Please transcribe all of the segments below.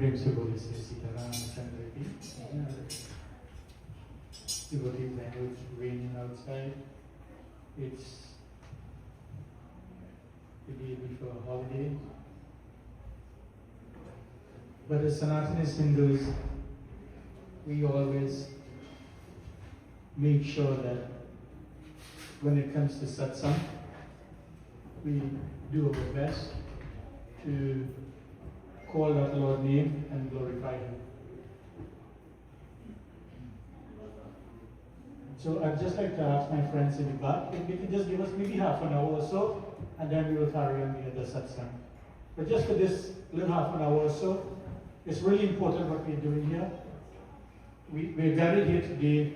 प्रेम से बोले श्री सीताराम चंद्र की devotees language raining outside. It's the day before holiday. But as Sanatanis Hindus, we always make sure that when it comes to satsang, we do our best to call that Lord's name and glorify Him. So I'd just like to ask my friends in the back if they can just give us maybe half an hour or so, and then we will carry on the other satsang. But just for this little half an hour or so, it's really important what we're doing here. We're gathered here today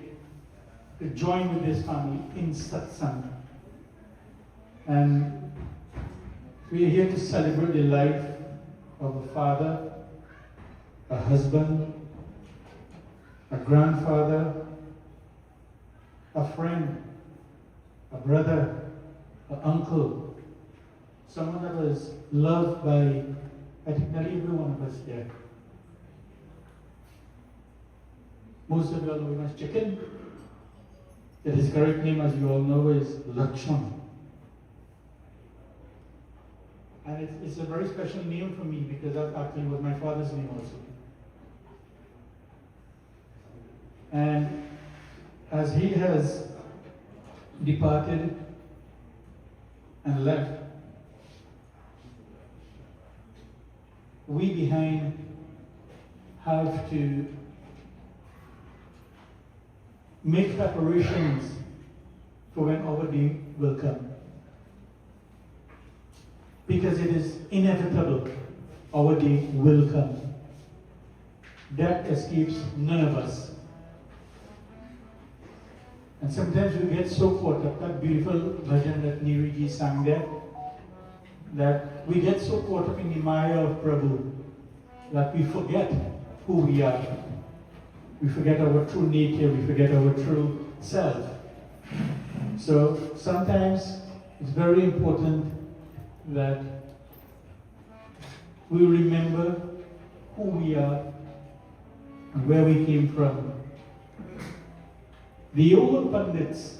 to join with this family in satsang. And we're here to celebrate the life of a father, a husband, a grandfather, a friend, a brother, an uncle, someone that was loved by, I think, nearly every one of us here. Most of you all know him as Chicken. That his correct name, as you all know, is Lakshman. And it's a very special name for me because that actually was my father's name also. And as he has departed and left, we behind have to make preparations for when our day will come. Because it is inevitable, our day will come. Death escapes none of us. And sometimes we get so caught up, that beautiful bhajan that Niriji sang there, that we get so caught up in the maya of Prabhu that we forget who we are. We forget our true nature, we forget our true self. So sometimes it's very important that we remember who we are and where we came from. The old Pandits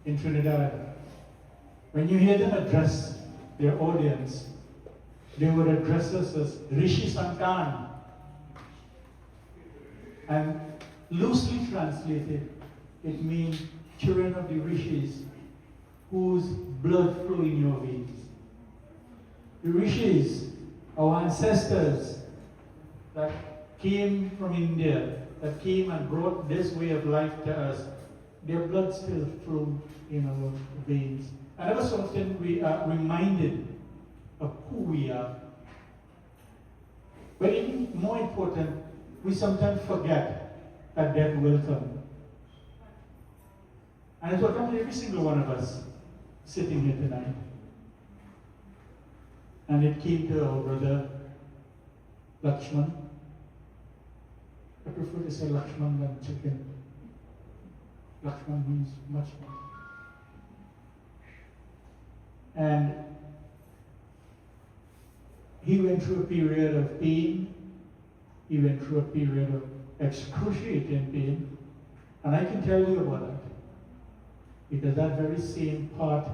in Trinidad, when you hear them address their audience, they would address us as Rishi Santan. And loosely translated, it means children of the Rishis, whose blood flow in your veins. The Rishis, our ancestors that came from India, that came and brought this way of life to us, their blood still flows in our veins. And ever so often we are reminded of who we are. But even more important, we sometimes forget that death will come. And it will come to every single one of us sitting here tonight. And it came to our brother Lakshman. I prefer to say Lakshman than Chicken. Lakshman means much more. And he went through a period of pain. He went through a period of excruciating pain. And I can tell you about that. Because that very same part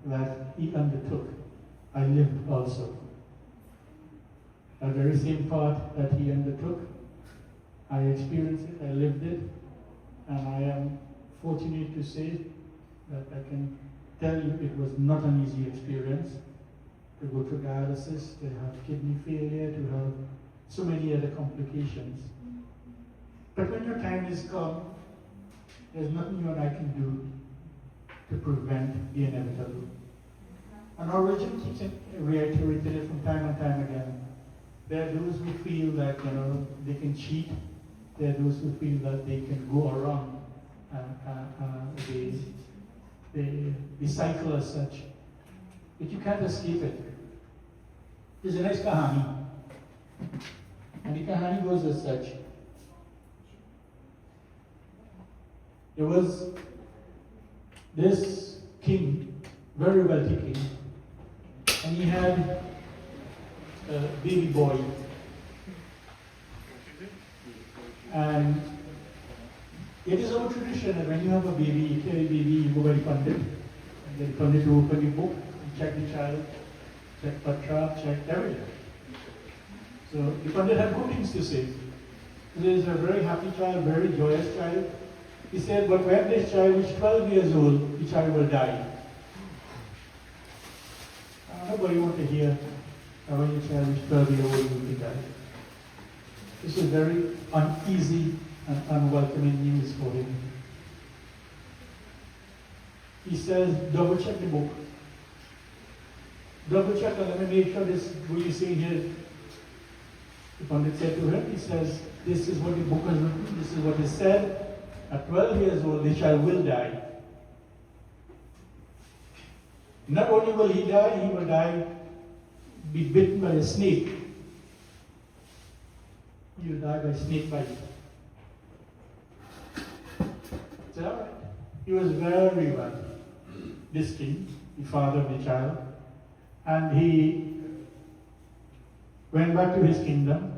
that he undertook, I lived also. That very same part that he undertook, I experienced it, I lived it, and I am fortunate to say that I can tell you it was not an easy experience to go through dialysis, to have kidney failure, to have so many other complications. But when your time is come, there's nothing you and I can do to prevent the inevitable. And our religion keeps reiterating it from time and time again. There are those who feel that they can cheat. There are those who feel that they can go around the cycle as such. But you can't escape it. There's a nice kahani. And the kahani goes as such. There was this king, very wealthy king, and he had a baby boy And it is our tradition that when you have a baby, you carry a baby, you go by the pandit, and then the pandit will open the book, and check the child, check patra, check everything. So the pandit had good things to say. There is a very happy child, very joyous child. He said, but when this child is 12 years old, the child will die. Nobody wants to hear when your child is 12 years old, you will die. This is very uneasy and unwelcoming news for him. He says, double check the book. Double check, and let me make sure this, what you see here. The Pandit said to him, he says, this is what the book has written, this is what is said. At 12 years old, the child will die. Not only will he will die, be bitten by a snake. He will die by snake bite. Is that all right? He was very well. This king, the father of the child, and he went back to his kingdom.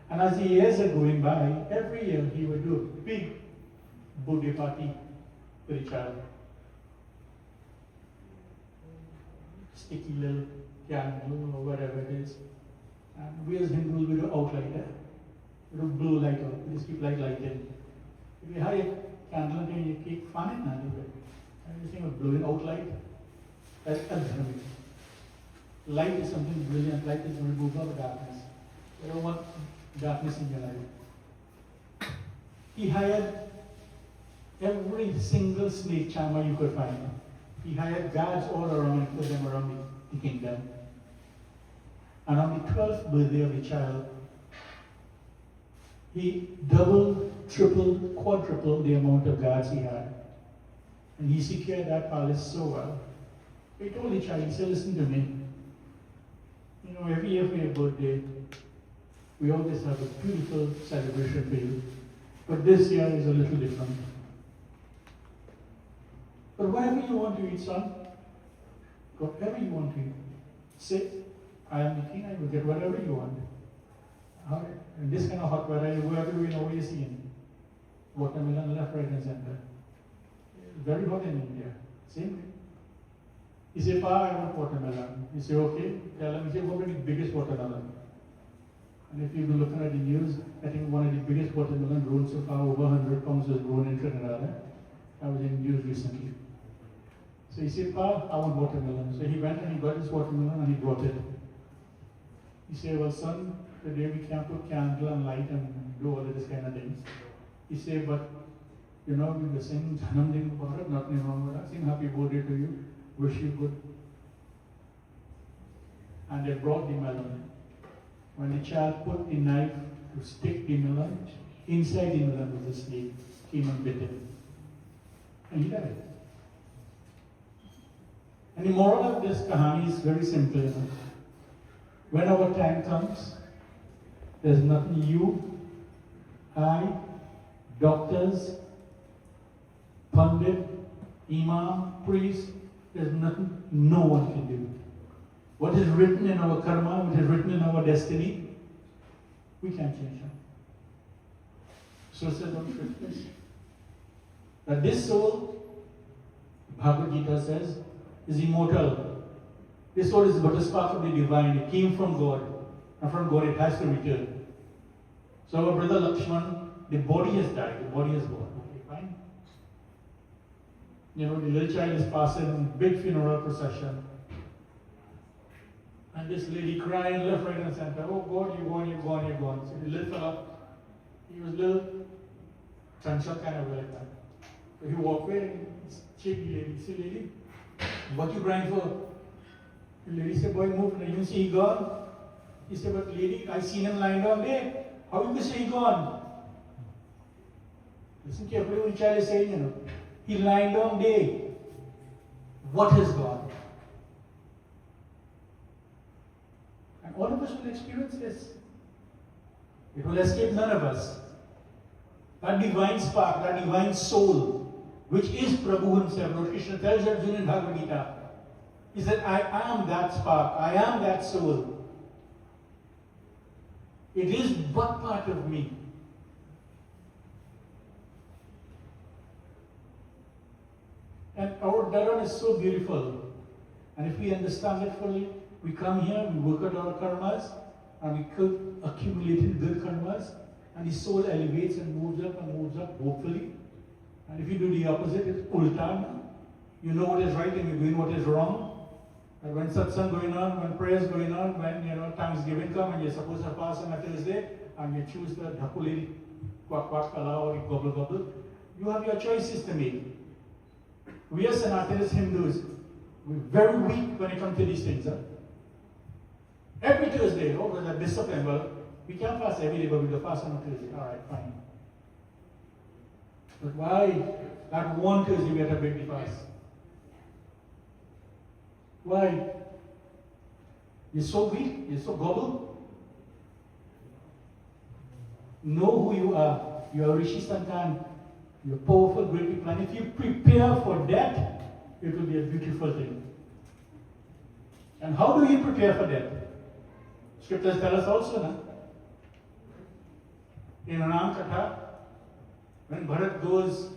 And as the years are going by, every year he would do a big birthday party for the child. Sticky little candle or whatever it is. And we as Hindus, we do outlight that. We do blue light out. We just keep lighting. If you have a candle and you keep fan it, and you think of blowing out light, that's astronomy. Light is something brilliant. Light is the removal of darkness. You don't want darkness in your life. He hired every single snake charmer you could find. He hired guards all around and put them around the kingdom. And on the 12th birthday of the child, he doubled, tripled, quadrupled the amount of guards he had. And he secured that palace so well. He told the child, he said, listen to me. You know, every year for your birthday, we always have a beautiful celebration for you. But this year is a little different. But whatever you want to eat, son, whatever you want to eat, say, I am the king, I will get whatever you want. In this kind of hot weather, you go everywhere, you know what you're seeing. Watermelon left, right, and center. It's very hot in India. Same thing. He said, Pa, I want watermelon. He said, okay. Tell him, he said, what is the biggest watermelon? And if you've been looking at the news, I think one of the biggest watermelon grown so far, over 100 pounds, was grown in Trinidad. I was in the news recently. So he said, Pa, I want watermelon. So he went and he got his watermelon and he brought it. He said, well, son, today we can't put candle and light and do all of this kind of things. He said, but, you know, we were saying nothing about it, nothing wrong with that. Saying happy birthday to you, wish you good. And they brought the melon. When the child put the knife to stick the melon, inside the melon was a snake, came and bit him. And he died. And the moral of this kahani is very simple. You know? When our time comes, there's nothing you, I, doctors, pundit, imam, priest, there's nothing no one can do. What is written in our karma, what is written in our destiny, we can't change it. So says on scriptures that this soul, Bhagavad Gita says, is immortal. This soul is but a spark of the divine. It came from God, and from God it has to return. So our brother Lakshman, the body has died, the body has gone. Okay, fine. You know, the little child is passing, big funeral procession. And this lady crying left, right, and center. Oh God, you're gone, you're gone, you're gone. So the little fella, he was little, Chanchal kind of like that. So he walked away and checked the lady. He said, lady, what you crying for? The lady said, boy, move. You see he gone? He said, but lady, I seen him lying down there. How you can say he gone? Listen carefully what the child is saying, you know. He lying down there. What has gone? And all of us will experience this. It will escape none of us. That divine spark, that divine soul, which is Prabhu himself. Lord Krishna tells Arjuna in Bhagavad Gita. He said, I am that spark, I am that soul. It is but part of me. And that one is so beautiful. And if we understand it fully, we come here, we work out our karmas, and we could accumulate good karmas, and the soul elevates and moves up, hopefully. And if you do the opposite, it's ulta. You know what is right and you're doing what is wrong. And when satsang going on, when prayers going on, when Thanksgiving come and you're supposed to pass on a Thursday, and you choose the dhapuli, quack quack, kala, or gobble gobble, you have your choices to make. We as Sanatanis Hindus, we're very weak when it comes to these things. Huh? Every Thursday, there's a discipline. Well, we can't fast every day, but we'll fast on a Thursday. All right, fine. But why that one Thursday we have to break the fast? Why? You're so weak, you're so gobble. Know who you are. You are Rishi Santan. You're powerful, great people. And if you prepare for that, it will be a beautiful thing. And how do you prepare for that? Scriptures tell us also, no? In Anam Katha, when Bharat goes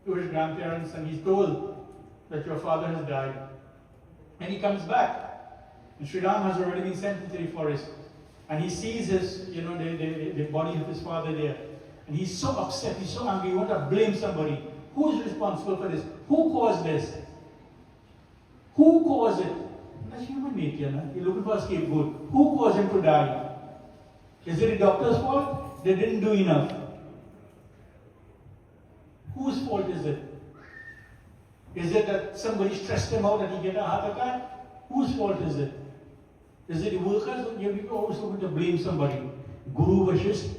to his grandparents and he's told that your father has died, and he comes back, and Sri Ram has already been sent into the forest, and he sees his, the body of his father there, and he's so upset, he's so angry, he wants to blame somebody. Who is responsible for this? Who caused this? Who caused it? That's human nature, no? You're looking for a scapegoat. Who caused him to die? Is it the doctor's fault? They didn't do enough. Whose fault is it? Is it that somebody stressed him out and he get a heart attack? Whose fault is it? Is it the workers? You're always going to blame somebody. Guru Vashist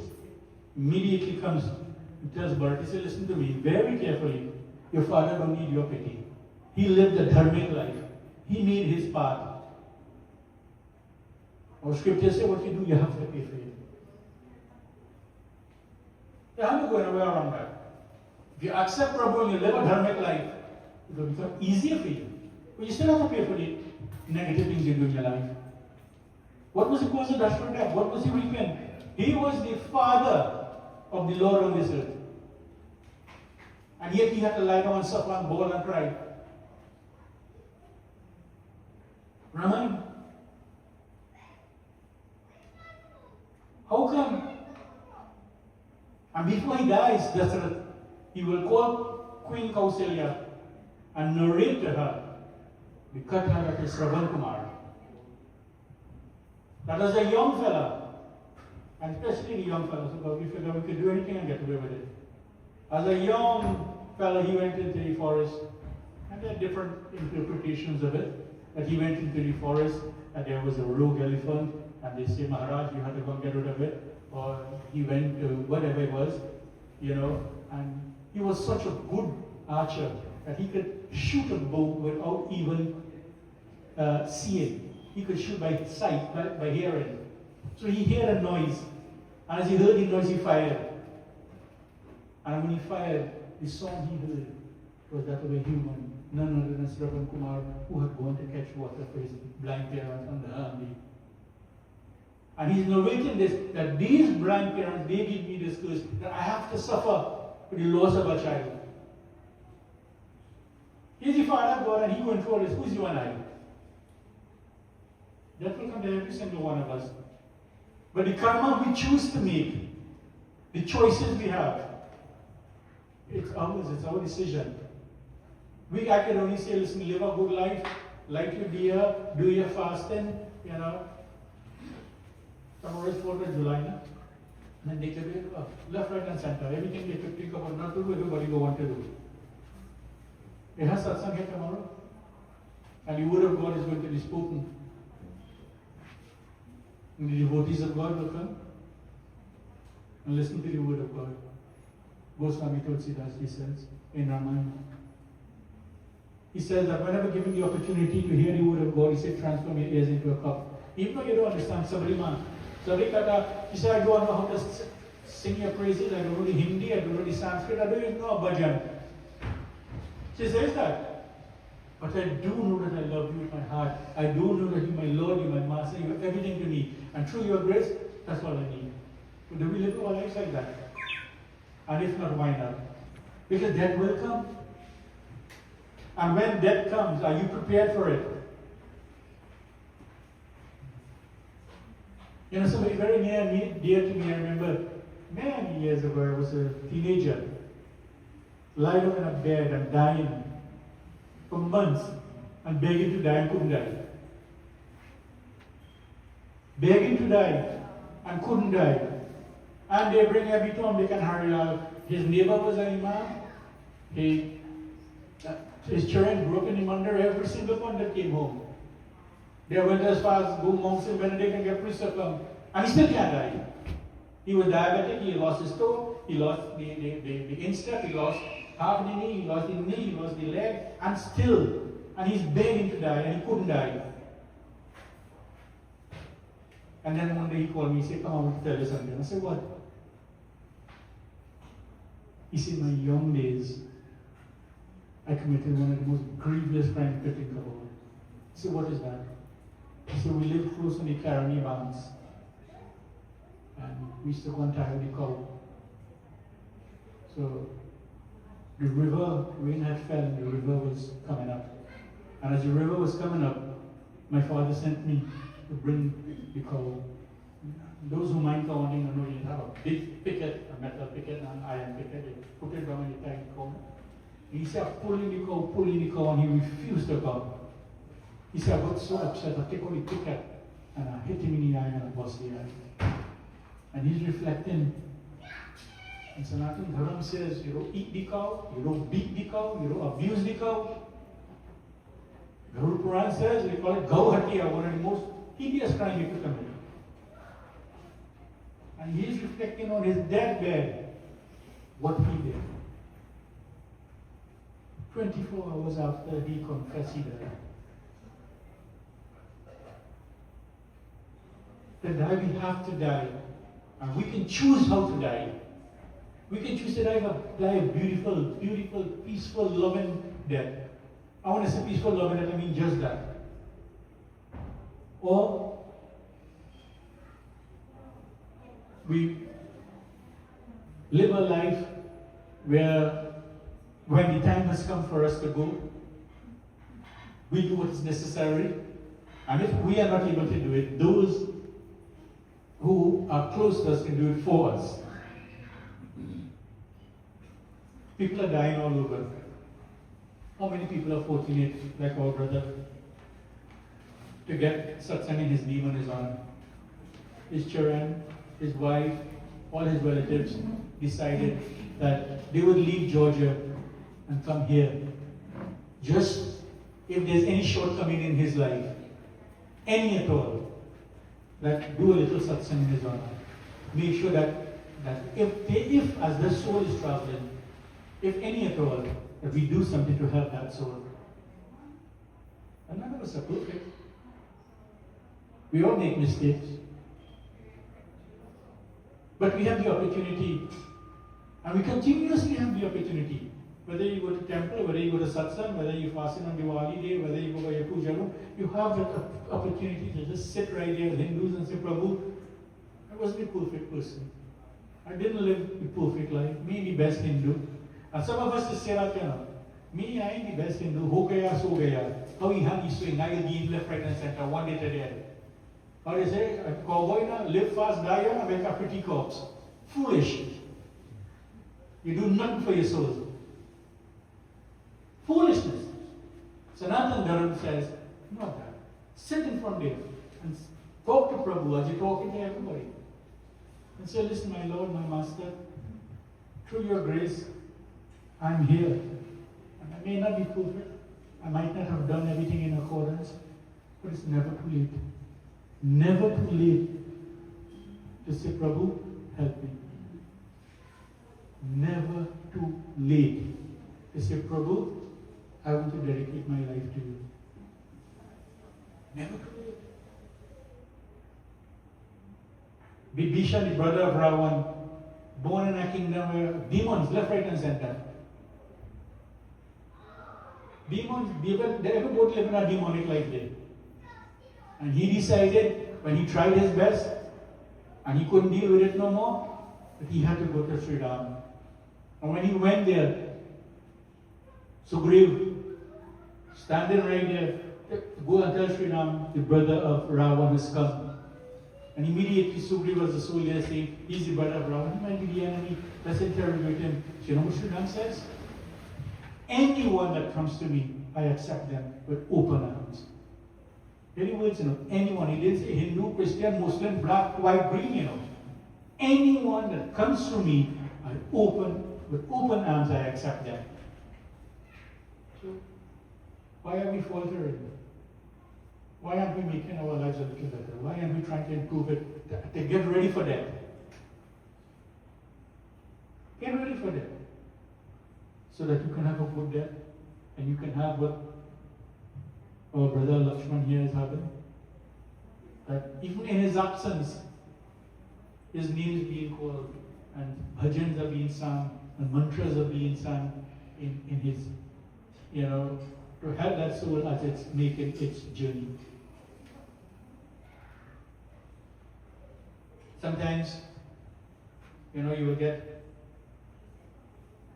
immediately comes and tells Bharat, he says, listen to me very carefully. Your father don't need your pity. He lived a dharmic life. He made his part. Our scriptures say what you do, you have to pay for it. You have to go anywhere around that. If you accept Prabhu and you live a dharmic life, it will become easier for you. But you still have to pay for the negative things you do in your life. What was the cause of Dashrath's death? What was he weeping? He was the father of the Lord on this earth. And yet he had to lie down and suffer and bawl and cry. Raman, how come? And before he dies, Dashrath, he will call Queen Kausalya and narrate to her the Katha that is Shravan Kumar. That was a young fella, and especially the young fella, so we figured we could do anything and get away with it. As a young fella, he went into the forest, and there are different interpretations of it. That he went into the forest, and there was a rogue elephant, and they say, Maharaj, you had to go and get rid of it. Or he went to whatever it was, and he was such a good archer that he could shoot a bow without even seeing. He could shoot by sight, by hearing. So he heard a noise, and as he heard the noise, he fired. And when he fired, the song he heard was that of a human, none other than Shravan Kumar, who had gone to catch water for his blind parents on the army. And he's narrating this, that these blind parents, they give me this curse, that I have to suffer for the loss of a child. He's the Father of God, and he went through all this. Who's you and I? That will come to every single one of us. But the karma we choose to make, the choices we have, it's ours, it's our decision. I can only say, listen, live a good life, light your deer, do your fasting, Tomorrow is 4th of July, and then they can be left, right, and center. Everything they could think about not to do, everybody will want to do. It has satsang here tomorrow, and the word of God is going to be spoken. And the devotees of God will come and listen to the word of God. Goswami Tulsidas, he says, in Ramayana. He says that whenever given the opportunity to hear the word of God, he said, transform your ears into a cup. Even though you don't understand Sabarima, he said, I don't know how to sing your praises, I don't know the Hindi, I don't know the Sanskrit, I don't even know a bhajan. She says that. But I do know that I love you with my heart. I do know that you're my Lord, you're my Master, you're everything to me. And through your grace, that's all I need. So do we live our lives like that? And if not, why not? Because that will come. And when death comes, are you prepared for it? You know, somebody very near me, dear to me, I remember many years ago, I was a teenager, lying in a bed and dying for months and begging to die and couldn't die. Begging to die and couldn't die. And they bring every time they can hurry out. His neighbor was an imam. His children grew up in him under every single one that came home. They went as far as go Mount St. Benedict and get priesthood, and he still can't die. He was diabetic, he lost his toe, he lost the instep, he lost half the knee, he lost the knee, he lost the leg, and he's begging to die, and he couldn't die. And then one day he called me, he said, come on, tell you something. I said, what? He said, my young days, I committed one of the most grievous crimes you could think of. I said, what is that? He said, we lived close to the Caroni banks. And we used to go and tie the cow. So the river, rain had fell and the river was coming up. And as the river was coming up, my father sent me to bring the cow. Those who mind counting know you have a big picket, a metal picket and an iron picket. They put it down and they tie the cow. And he said, pulling the cow, and he refused to come. He said, I got so upset, I take out the picket and I hit him in the eye and I bust the eye. And he's reflecting. And Sanatan Dharam says, you don't eat the cow, you don't beat the cow, you don't abuse the cow. The Guru Puran says, we call it Gau Hatya, one of the most hideous crimes you could commit. And he's reflecting on his deathbed what he did. 24 hours after he confessed he died. To die, we have to die. And we can choose how to die. We can choose to die a beautiful, beautiful, peaceful, loving death. I want to say peaceful, loving death, I mean just that. Or we live a life where when the time has come for us to go, we do what is necessary. And if we are not able to do it, those who are close to us can do it for us. People are dying all over. How many people are fortunate, like our brother, to get satsang in his name on his arm? His children, his wife, all his relatives decided that they would leave Georgia and come here. Just if there's any shortcoming in his life, any at all, that do a little satsang in his honor. Make sure that if as the soul is traveling, if any at all, that we do something to help that soul. And none of us are perfect. We all make mistakes. But we have the opportunity, and we continuously have the opportunity. Whether you go to temple, whether you go to satsang, whether you fast on Diwali day, whether you go by your puja room, you have that opportunity to just sit right there with Hindus and say, Prabhu, I wasn't a perfect person. I didn't live a perfect life. Me, the best Hindu. And some of us just say that, me, I ain't the best Hindu. Ho gaya, so gaya. How he hung his swing, I will give left, right, and center, one day to the other. How they say, a cowboy now, live fast, die young, and make a pretty corpse. Foolish. You do nothing for your soul. Foolishness. Sanatan Dharam says, not that. Sit in front there and talk to Prabhu as you're talking to everybody. And say, listen, my Lord, my Master, through your grace, I'm here. And I may not be perfect. I might not have done everything in accordance, but it's never too late. Never too late to say, Prabhu, help me. Never too late to say, Prabhu, I want to dedicate my life to you. Never too late. Vibhishan, the brother of Ravan, born in a kingdom where demons left, right, and center. Demons, they ever both live in a demonic life there. And he decided, when he tried his best, and he couldn't deal with it no more, that he had to go to Sri Ram. And when he went there, Sugriv standing right there, go and tell Sri Ram, the brother of Ravan has come. And immediately Sugriva was the soldier saying, he's the brother of Ravan, he might be the enemy, let's interrogate him. Do you know what Sri Ram says? Anyone that comes to me, I accept them with open arms. Very words, anyone. He didn't say Hindu, Christian, Muslim, black, white, green, Anyone that comes to me, with open arms, I accept them. So, why are we faltering? Why aren't we making our lives a little better? Why aren't we trying to improve it, to get ready for that? Get ready for that. So that you can have a good death, and you can have what our brother Lakshman here is having. That even in his absence, his name is being called, and bhajans are being sung, and mantras are being sung in his, to help that soul as it's making its journey. Sometimes, you will get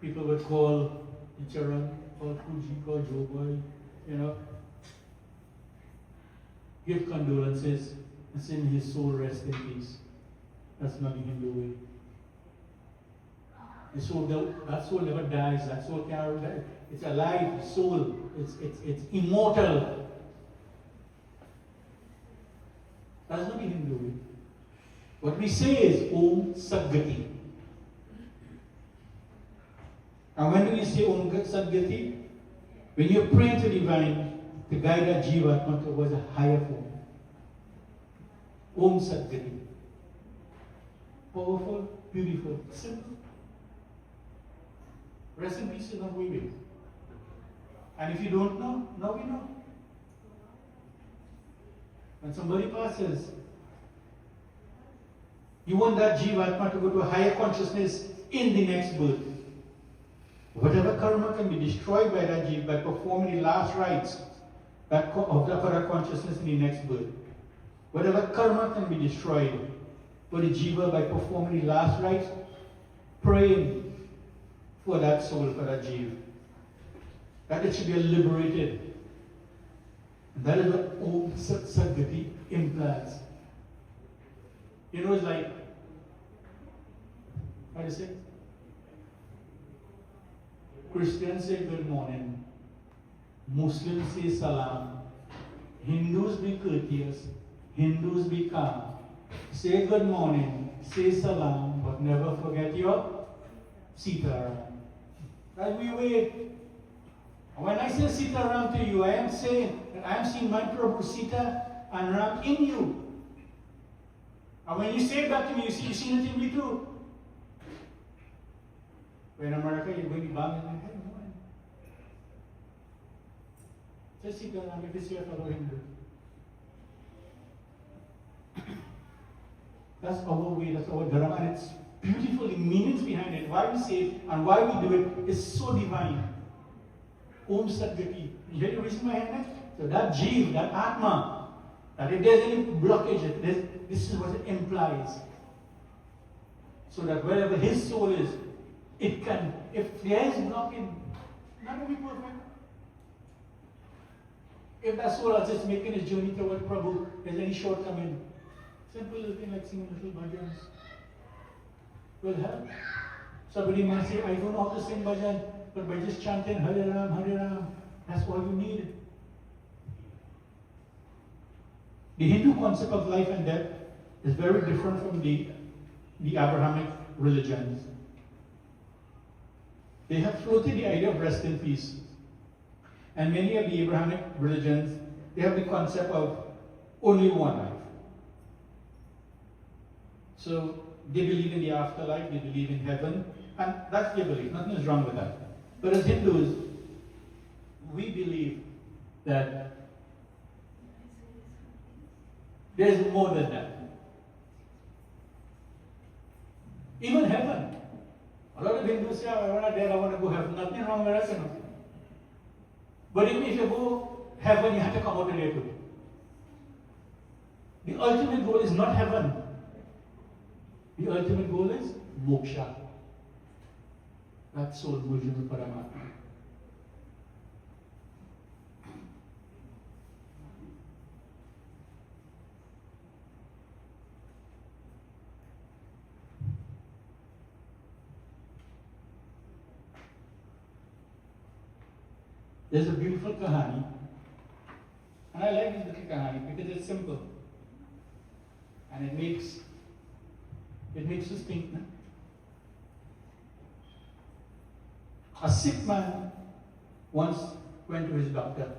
people would call Charan, call Fuji, call Joe Boy, give condolences and say his soul rest in peace. That's not the Hindu way. The soul, that soul never dies. That soul can't die. It's alive soul. It's immortal. That's not the Hindu way. What we say is Om Sadgati. And when do you say Om Sadgati? When you're praying to divine to guide that Jivatma towards a higher form. Om Sadgati. Powerful, beautiful, simple. Rest in peace is not we will. And if you don't know, now we know. When somebody passes, you want that Jivatma to go to a higher consciousness in the next birth. Whatever karma can be destroyed by that Jiva by performing the last rites of that consciousness in the next birth. Whatever karma can be destroyed for the Jiva by performing the last rites, praying for that soul, for that Jiva. That it should be liberated. And that is what Om Sadgati implies. It's like, how do you say? Christians say good morning, Muslims say salam, Hindus be courteous, Hindus be calm. Say good morning, say salam, but never forget your Sitaram. That we wait. When I say Sitaram to you, I am saying that I am seeing my Prabhu Sita and Ram in you. And when you say it back to me, you see it in me too. When in America, you're going to be banging my head. Just sit down and it's your fellow Hindu. That's our way, that's our dharma, and it's beautiful, the meanings behind it, why we say it and why we do it is so divine. Om Sadgati. You hear the reason behind it? So that Jeev, that Atma, that if there's any blockage, this is what it implies. So that wherever his soul is, it can, if there is blocking, not to be perfect. If that soul is just making his journey toward Prabhu, there's any shortcoming, simple little thing like singing little bhajans will help. Somebody might say, I don't know how to sing bhajan, but by just chanting Hare Ram, that's all you need. The Hindu concept of life and death is very different from the Abrahamic religions. They have floated the idea of rest in peace. And many of the Abrahamic religions, they have the concept of only one life. So they believe in the afterlife, they believe in heaven, and that's their belief. Nothing is wrong with that. But as Hindus, we believe that there's more than that. Even heaven. A lot of Hindus say, I want to dead, I want to go heaven. Nothing wrong with that. But if you go heaven, you have to come out of there too. The ultimate goal is not heaven. The ultimate goal is moksha. That soul merging with Paramatma. There's a beautiful kahani, and I like this little kahani because it's simple, and it makes us think. No? A sick man once went to his doctor,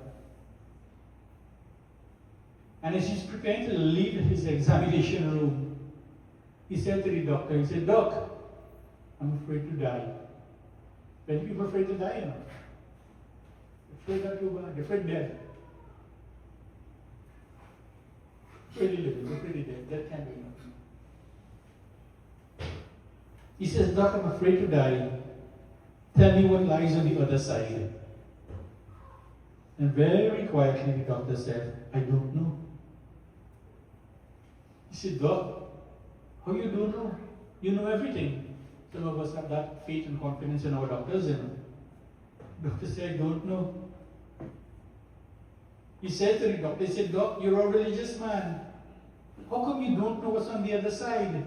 and as he's preparing to leave his examination room, he said to the doctor, he said, "Doc, I'm afraid to die." Many people are afraid to die, you know. Afraid not too bad, afraid dead. Afraid living, afraid dead. That can't be enough. He says, "Doc, I'm afraid to die. Tell me what lies on the other side." And very quietly the doctor said, "I don't know." He said, "Doc, how you don't know? You know everything." Some of us have that faith and confidence in our doctors, you know. Doctor said, "I don't know." He said to the doctor, he said, "Doc, you're a religious man. How come you don't know what's on the other side?"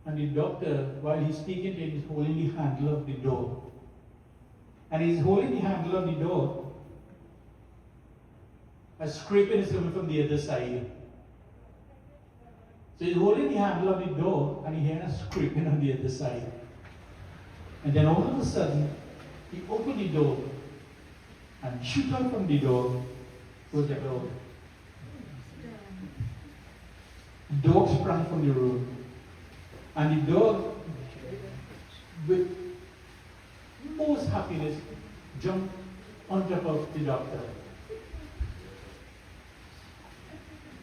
And the doctor, while he's speaking to him, is holding the handle of the door. And he's holding the handle of the door, and scraping is coming from the other side. So he's holding the handle of the door, and he hears a scraping on the other side. And then all of a sudden, he opened the door, and shoot out from the door was the dog. The dog sprang from the room, and the dog, with most happiness, jumped on top of the doctor.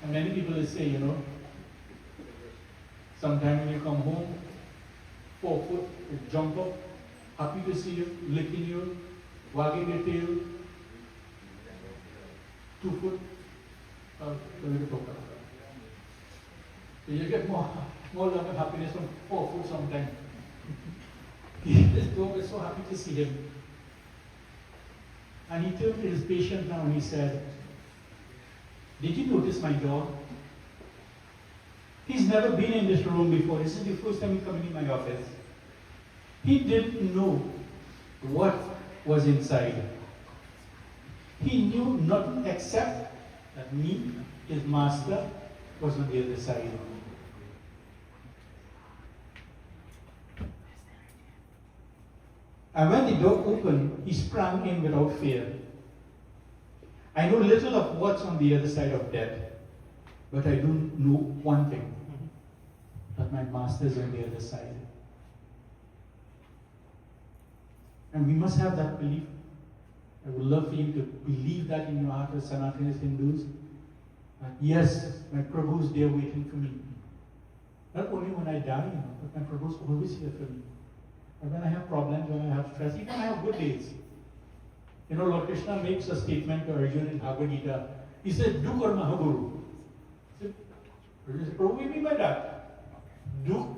And many people will say, you know, sometime when you come home, 4 foot, will jump up, happy to see you, licking you, wagging your tail. 2 foot, so you get more love and happiness from 4 foot sometimes. This dog is so happy to see him. And he turned to his patient now and he said, "Did you notice my dog? He's never been in this room before. This is the first time he's coming in my office. He didn't know what was inside. He knew nothing except that me, his master, was on the other side." And when the door opened, he sprang in without fear. I know little of what's on the other side of death, but I do know one thing, that my master is on the other side. And we must have that belief. I would love for you to believe that in your heart as Sanatanis Hindus, that yes, my Prabhu is there waiting for me. Not only when I die, you know, but my Prabhu is always here for me. And when I have problems, when I have stress, even when I have good days. You know, Lord Krishna makes a statement to Arjuna in Bhagavad Gita. He said, "Dukh or Mahaguru." He said, "Prabhu, what do you mean by that?" Dukh,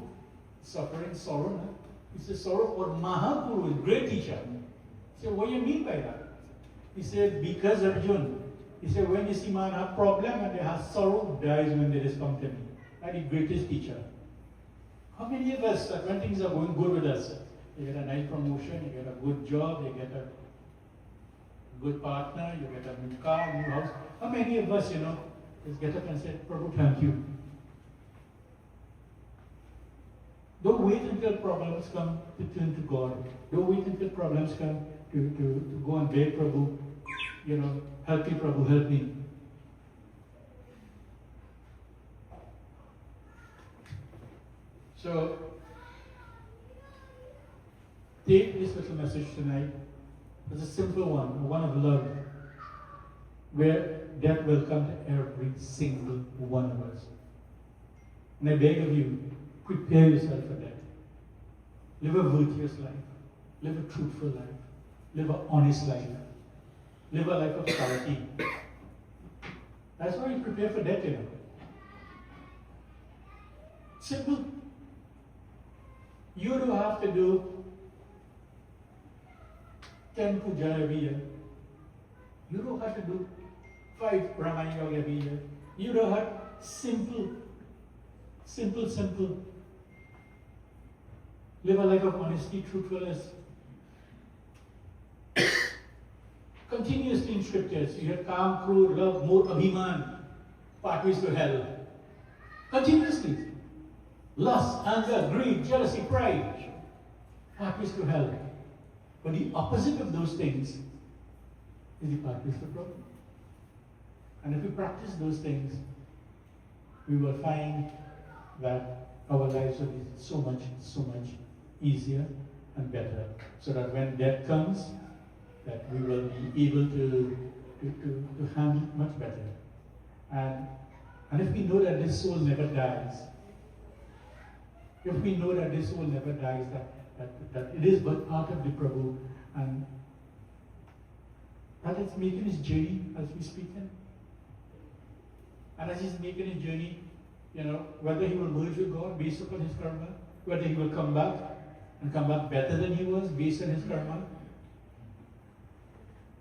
suffering, sorrow. No? He said, "Sorrow or Mahaguru, is great teacher." He said, "What do you mean by that?" He said, "Because Arjuna," he said, "when you see man have problem and they have sorrow, dies when there is company. That's the greatest teacher." How many of us, that when things are going good with us, you get a nice promotion, you get a good job, you get a good partner, you get a new car, new house. How many of us, you know, just get up and say, "Prabhu, thank you." Don't wait until problems come to turn to God. Don't wait until problems come to go and beg Prabhu, you know, "Help me, Prabhu, help me." So, take this little message tonight. It's a simple one of love, where death will come to every single one of us. And I beg of you, prepare yourself for that. Live a virtuous life. Live a truthful life. Live an honest life. Live a life of charity. That's why you prepare for death, you know. Simple. You don't have to do 10 puja every year. You don't have to do 5 Ramayana every year. You don't have simple. Live a life of honesty, truthfulness. Continuously in scriptures, you hear Kam, Krodh, love, more Abhiman, pathways to hell. Continuously. Lust, anger, greed, jealousy, pride, pathways to hell. But the opposite of those things is the pathways to problem. And if we practice those things, we will find that our lives will be so much easier and better. So that when death comes, that we will be able to handle it much better. And if we know that this soul never dies, if we know that this soul never dies, that it is but part of the Prabhu, and that it's making his journey as we speak. And as he's making his journey, whether he will merge with God based upon his karma, whether he will come back and come back better than he was based on his karma,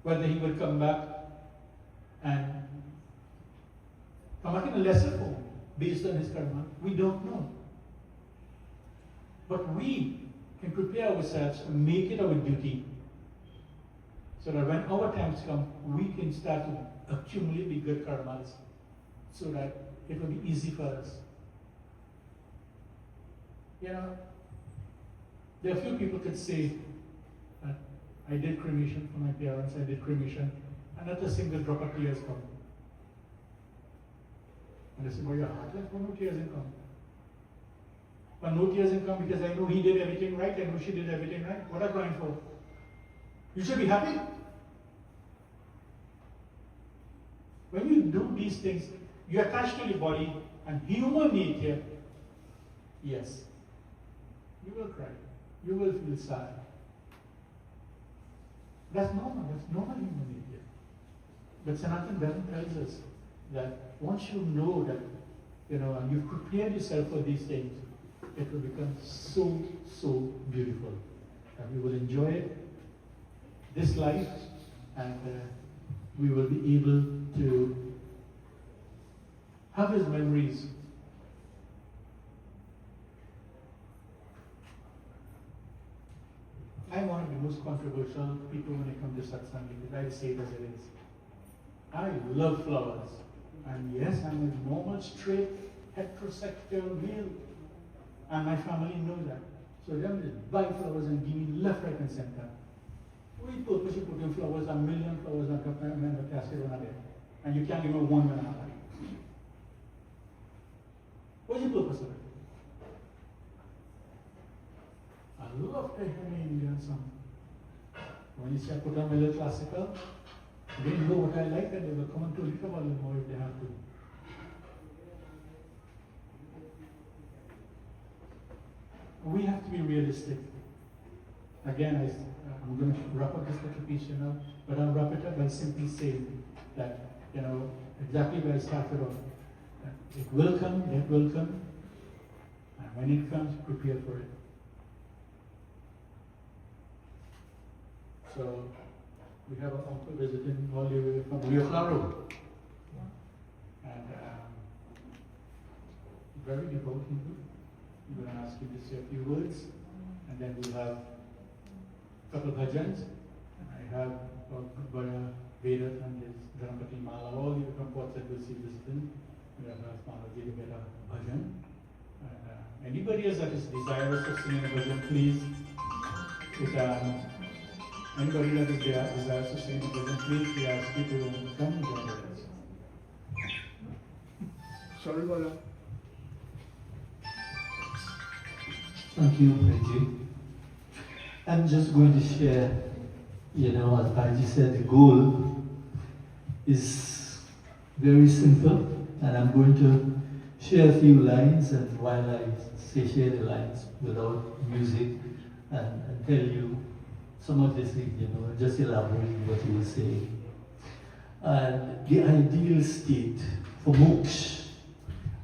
whether he will come back and come back in a lesser form based on his karma, we don't know. But we can prepare ourselves to make it our duty so that when our times come, we can start to accumulate the good karmas so that it will be easy for us. There are few people could say that I did cremation for my parents, I did cremation, and not a single drop of tears come. And they say, well, your heart left, no tears didn't come. But no tears didn't come because I know he did everything right, I know she did everything right. What am I crying for? You should be happy. When you do these things, you attach to your body, and human nature, yes, you will cry, you will feel sad. That's normal human nature. But Sanatana Dharma tells us that once you know that, and you've prepared yourself for these things, it will become so beautiful. And we will enjoy it, this life, and we will be able to have his memories. I'm one of the most controversial people when it comes to satsang, because I say it as it is. I love flowers. And yes, I'm a normal, straight, heterosexual male. And my family knows that. So they just buy flowers and give me left, right, and center. We purpose you put in flowers, a million flowers on top of the casket on there. And you can't give me one when I'm happy. What's the purpose of it? I love to hear an Indian song. When you say I put on my little classical, they know what I like and they will come and to little a little more if they have to. We have to be realistic. Again, I'm going to wrap up this little piece, but I'll wrap it up by simply saying that, exactly where I started off. It will come, it will come, and when it comes, prepare for it. So, we have an uncle visiting all the way from Rio Claro. And very devout Hindu. I'm going to ask you to say a few words, and then we'll have a couple of bhajans. And I have Bhaya Vedat and his Dhanapati Mala, all the comforts that we'll see visiting. We'll have Manaji to get a bhajan. Anybody else that is desirous of singing a bhajan, please. Anybody that is desirous of singing a bhajan, please, we ask you to come and join us. Sorry about that. Thank you, Bhaji. I'm just going to share, as Bhaji said, the goal is very simple, and I'm going to share a few lines, and while I share the lines without music, and tell you some of this thing, just elaborating what you were saying. And the ideal state for moksha.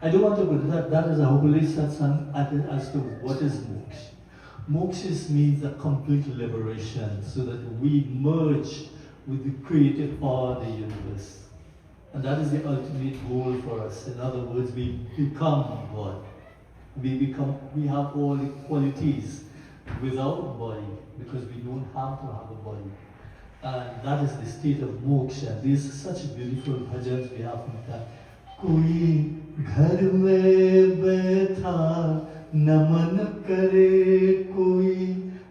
I don't want to go to that is a whole satsang as to what is moksha. Moksha means a complete liberation, so that we merge with the creative power of the universe. And that is the ultimate goal for us. In other words, we become God. We have all the qualities without a body, because we don't have to have a body. And that is the state of moksha. These are such beautiful bhajans we have from that. Koi ghar mein baitha naman kare, koi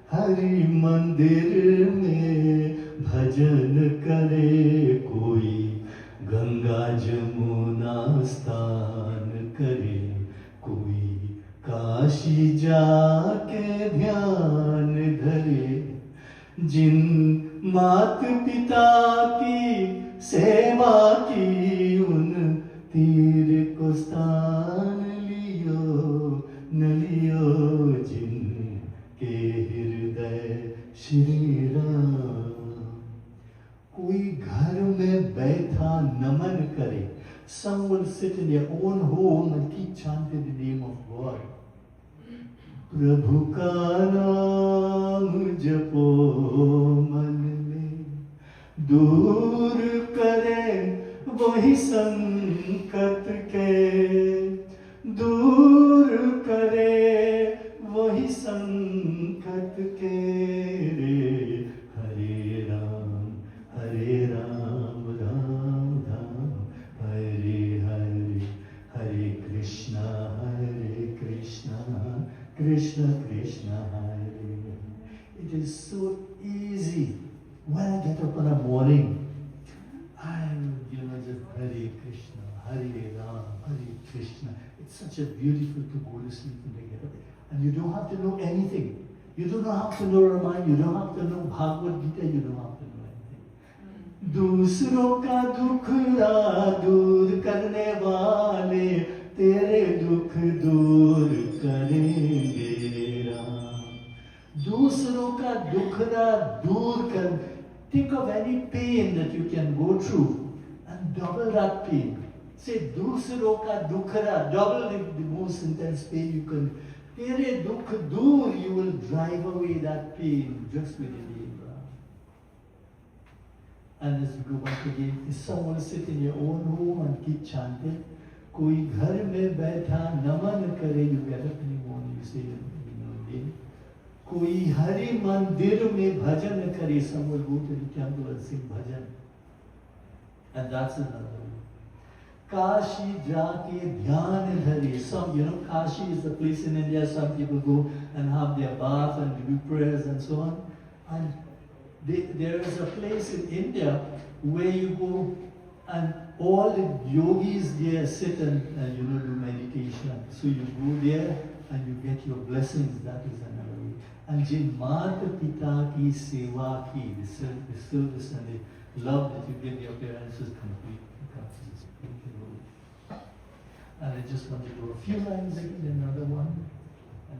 hari mandir mein bhajan kare, koi Ganga Jamuna stan kare, koi Kashi jaake dhyan dhare. जिन मात पिता की सेवा की उन तीर को स्थान लियो न लियो, जिन के हृदय श्री राम. कोई घर में बैठा नमन करे. Some will sit in their own home and keep chanting the name of God. प्रभु का नाम जपो मन में, दूर करे वही संकट के, दूर करे वही संकट के. हरे राम राम राम हरे हरे, हरे Krishna Krishna Krishna Hare. It is so easy. When I get up in the morning, I'm just Hare Krishna, Hare Ram, Hare Krishna. It's such a beautiful to go to sleep when I get up. And you don't have to know anything. You don't have to know Ramayana, you don't have to know Bhagavad Gita, you don't have to know anything. दूसरों का दुखड़ा दूर करने वाले तेरे दुख दूर करेंगे राम. दूसरों का दुखड़ा दूर कर. Think of any pain that you can go through and double that pain. Say दूसरों का दुखड़ा, double the most intense pain you can. तेरे दुख दूर, you will drive away that pain just with the name Ram. And as we go back again, if someone sit in your own home and keep chanting, कोई घर में बैठा नमन करे, you get up in the morning, you say, name. कोई हरि मंदिर में भजन करे. Some will go to the temple and sing bhajan. And that's another way. Kashi जाके ध्यान धरे. Some, Kashi is the place in India, some people go and have their bath and do prayers and so on. And there is a place in India where you go and all the yogis there sit and do meditation. So you go there and you get your blessings. That is another way. And jin mata pita ki seva ki, the service and the love that you give your parents is complete. And I just want to go a few lines again, another one. And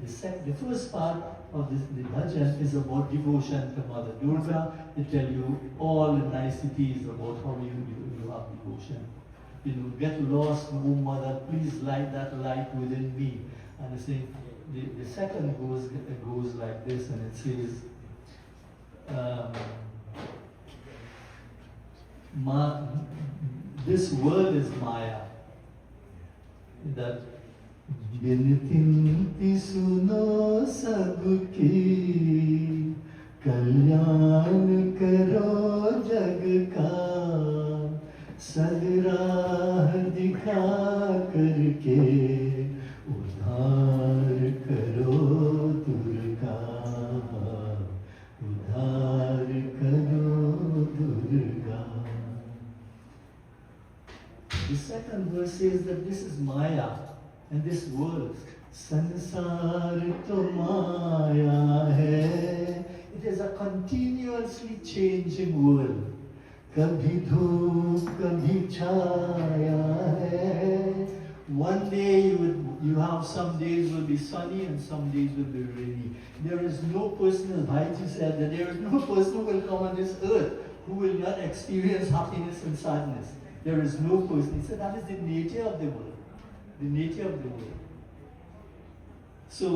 the first part of the bhajan is about devotion to Mother Durga. They tell you all the niceties about how you have devotion. Get lost, oh Mother, please light that light within me. And I say, the second goes like this, and it says, this world is Maya. That बिनती सुनो सबकी, कल्याण करो जग का, सदराह दिखा करके, उद्धार करो दुर्गा, उद्धार करो Durga. The second verse says that this is Maya. And this world, sansar to maya hai. It is a continuously changing world. Kabhi dhoop, kabhi chaya hai. One day you have some days will be sunny and some days will be rainy. There is no person, as Bhaiji said, that there is no person who will come on this earth who will not experience happiness and sadness. There is no person. He said that is the nature of the world. The nature of the world. So,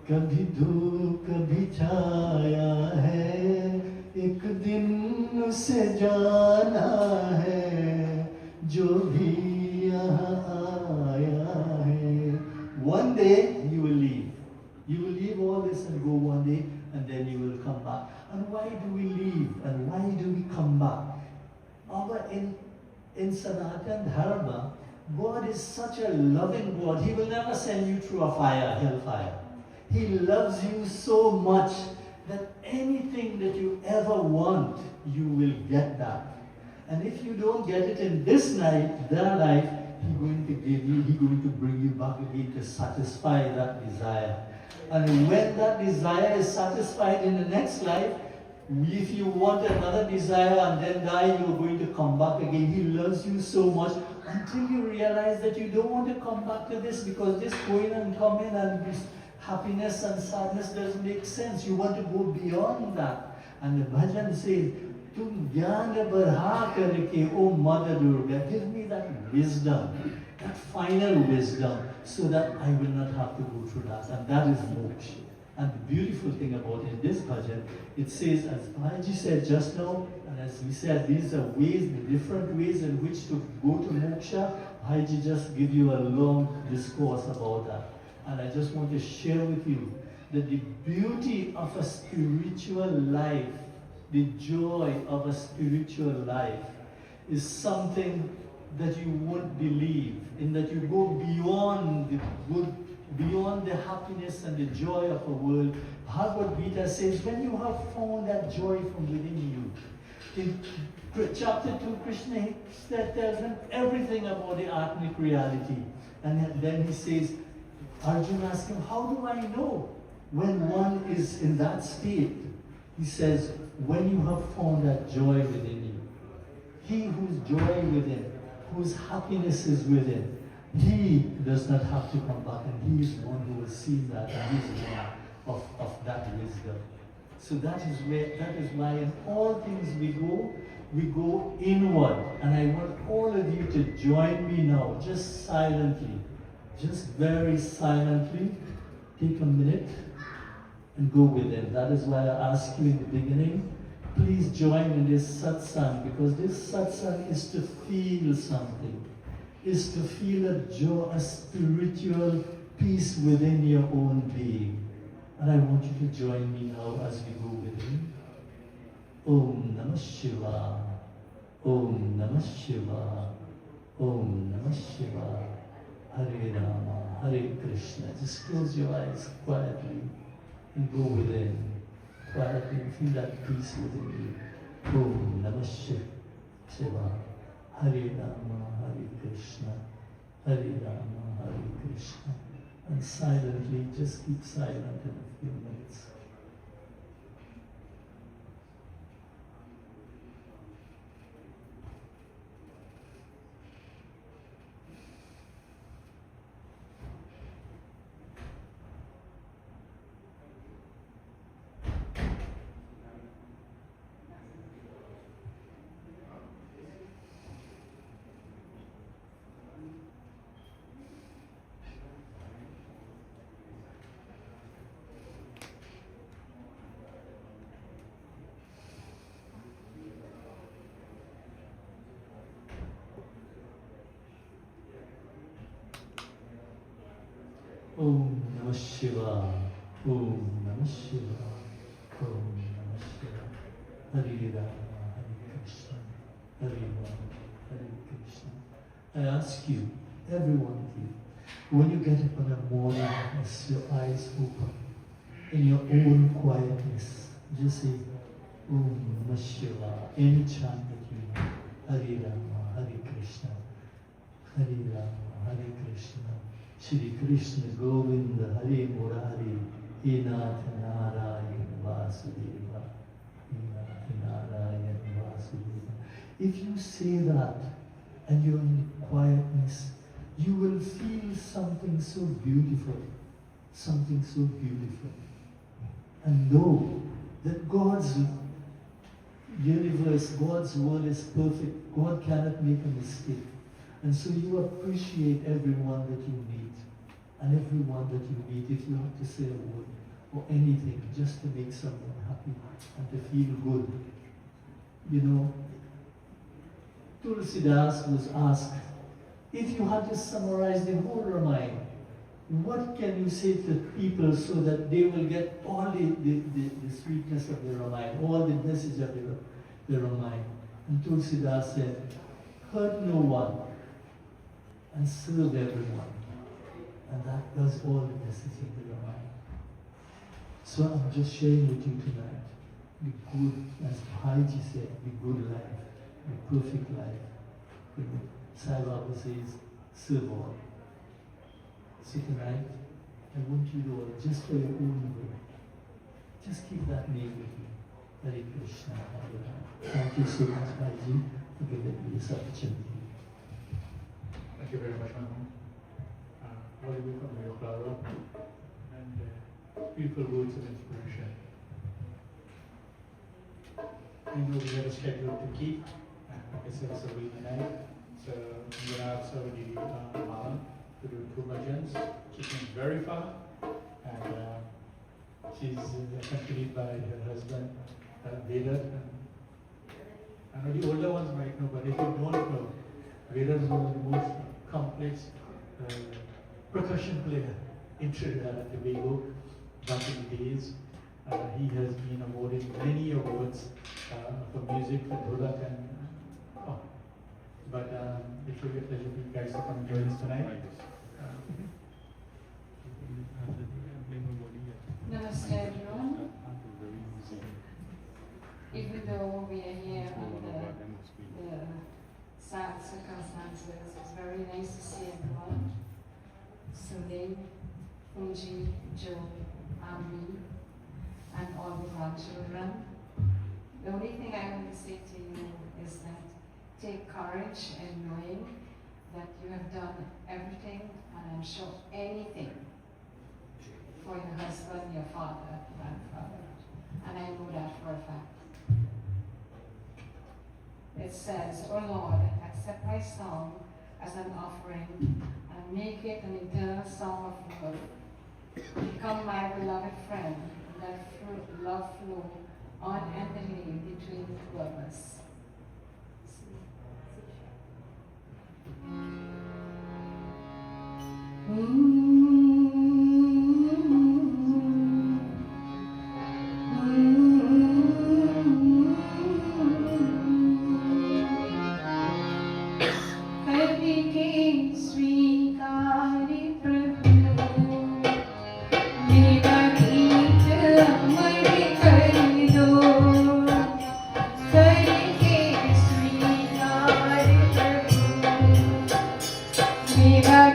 kabhi dhoop, kabhi chaya hai, ek din usse jana hai, jo bhi yahan aaya hai. One day you will leave. You will leave all this and go one day, and then you will come back. And why do we leave? And in Sanatan Dharma, God is such a loving God. He will never send you through a fire, hellfire. He loves you so much that anything that you ever want, you will get that. And if you don't get it in this life, that life, He's going to give you, He's going to bring you back again to satisfy that desire. And when that desire is satisfied in the next life, if you want another desire and then die, you're going to come back again. He loves you so much until you realize that you don't want to come back to this, because this going and coming and this happiness and sadness doesn't make sense. You want to go beyond that. And the bhajan says, Tum jnana badha karke, O Mother Durga, give me that wisdom, that final wisdom, so that I will not have to go through that. And that is moksha. And the beautiful thing about it, this bhajan, it says, as Bhaji said just now, and as we said, these are ways, the different ways in which to go to moksha. Bhaji just give you a long discourse about that. And I just want to share with you that the beauty of a spiritual life, the joy of a spiritual life, is something that you won't believe, in that you go beyond the good, beyond the happiness and the joy of a world. Bhagavad Gita says, when you have found that joy from within you, in chapter 2, Krishna tells them everything about the Atmic reality. And then he says, Arjuna asks him, how do I know when one is in that state? He says, when you have found that joy within you, he whose joy within, whose happiness is within, he does not have to come back, and he is one who will see that, and he is one of that wisdom. So that is why in all things we go inward. And I want all of you to join me now, just silently, just very silently, take a minute and go within. That is why I asked you in the beginning, please join in this satsang, because this satsang is to feel something, is to feel a joy, a spiritual peace within your own being. And I want you to join me now as we go within. Om Namah Shivaya, Om Namah Shivaya, Om Namah Shivaya, Hare Rama, Hare Krishna. Just close your eyes quietly and go within. Quietly feel that peace within you. Om Namah Shivaya, Hare Rama, Hare Krishna, Hare Rama, Hare Krishna. And silently, just keep silent in a few minutes. Om Namah Shivaya, Om Namah Shivaya, Om Namah Shivaya, Hare Rama, Hare Krishna, Hare Rama, Hare Krishna. I ask you, every one of you, when you get up in the morning, as your eyes open, in your own quietness, just say, Om Namah Shivaya, any chant that you know, Hare Rama, Hare Krishna, Hare Rama, Hare Krishna, Shri Krishna Govinda Hare Murari, He Nath Narayan Vasudeva, He Nath Narayan Vasudeva. If you say that and you're in quietness, you will feel something so beautiful, something so beautiful. And know that God's universe, God's world is perfect. God cannot make a mistake. And so you appreciate everyone that you meet, and everyone that you meet, if you have to say a word or anything, just to make someone happy and to feel good. You know, Tulsidas was asked, if you had to summarize the whole Ramayana, what can you say to people so that they will get all the sweetness of the Ramayana, all the message of the Ramayana? And Tulsidas said, hurt no one, and serve everyone. And that does all the message in the Ramayana. So I'm just sharing with you tonight. Be good, as Bhaiji said, be good life, be perfect life. You know, Sai Baba says, serve all. So tonight, I want you to all, just for your own good, just keep that name with you. Hare Krishna, Hare Rama. Thank you so much, Bhaiji, for giving me this opportunity. Thank you very much, Manu. All the way from your flower and beautiful words of inspiration. I know we have a schedule to keep. Like I said, it's a week night. So I'm going to ask our lady Mala to do 2 bhajans. She came very far. And she's accompanied by her husband, Vedat. I know the older ones might know, but if you don't know, Vedat is one of the most complex percussion player in Trinidad and Tobago back in the days. He has been awarded many awards for music, for Dholak and but it will be a pleasure for you guys to come and join us tonight. Namaste everyone. Even though we are here under the sad circumstances, it's very nice to see everyone. Sunday, Fuji, Joe, Ami, and all the grandchildren. The only thing I want to say to you is that take courage in knowing that you have done everything, and I'm sure anything, for your husband, your father, grandfather. And I know that for a fact. It says, "O Lord, accept my song as an offering and make it an eternal song of love. Become my beloved friend, and let love flow unendingly between the two of us." Mera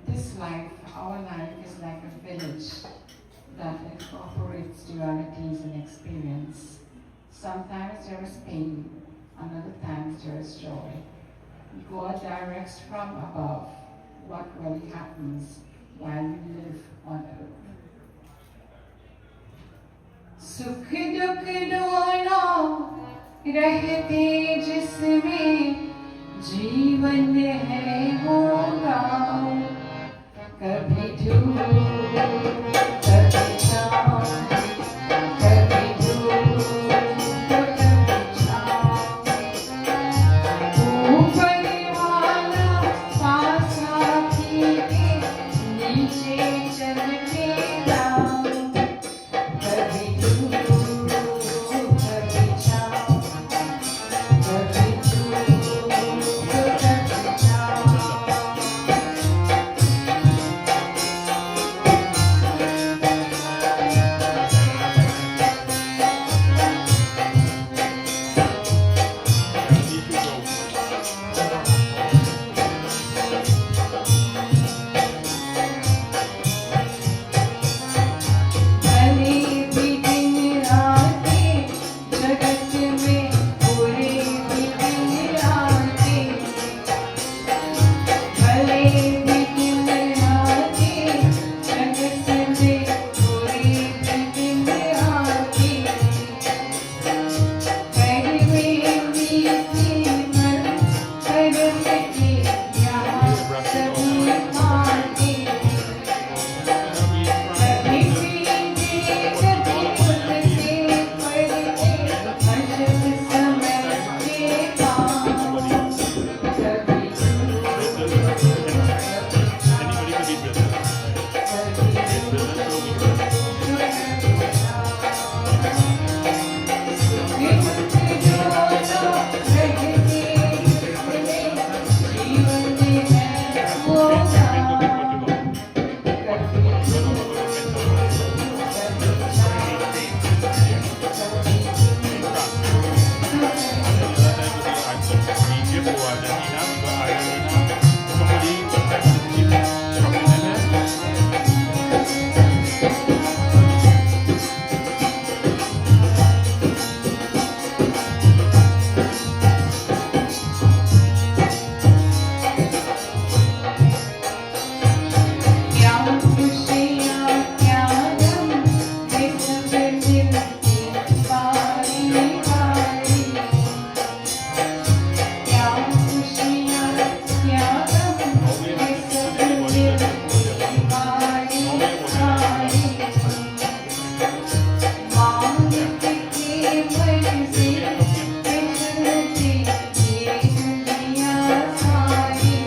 This life, our life, is like a village that incorporates dualities and experience. Sometimes there is pain, and other times there is joy. God directs from above what really happens while we live on earth. सुख दुख दोनों रहते जिसमें जीवन है होगा कभी धूप कभी छाँव कभी धूप कभी छाँव ऊपर वाला पास हाथी के नीचे चलते राम कभी धूप कभी छाँव कभी धूप कभी छाँव भले भी दिन रातें जगत में बुरे भी दिन रातें भले भी दिन रातें जगत में बुरे भी दिन रातें कड़वे मीठे मन करम के यहाँ सभी आते कभी पीते कभी उठते पड़ते अजब समय के काम कभी क्या खुशियाँ क्या गम ये सब मिलके बारी बारी क्या खुशियाँ क्या गम ये सब मिलके बारी बारी मांगते के मर्जी पे चलती ये दुनिया सारी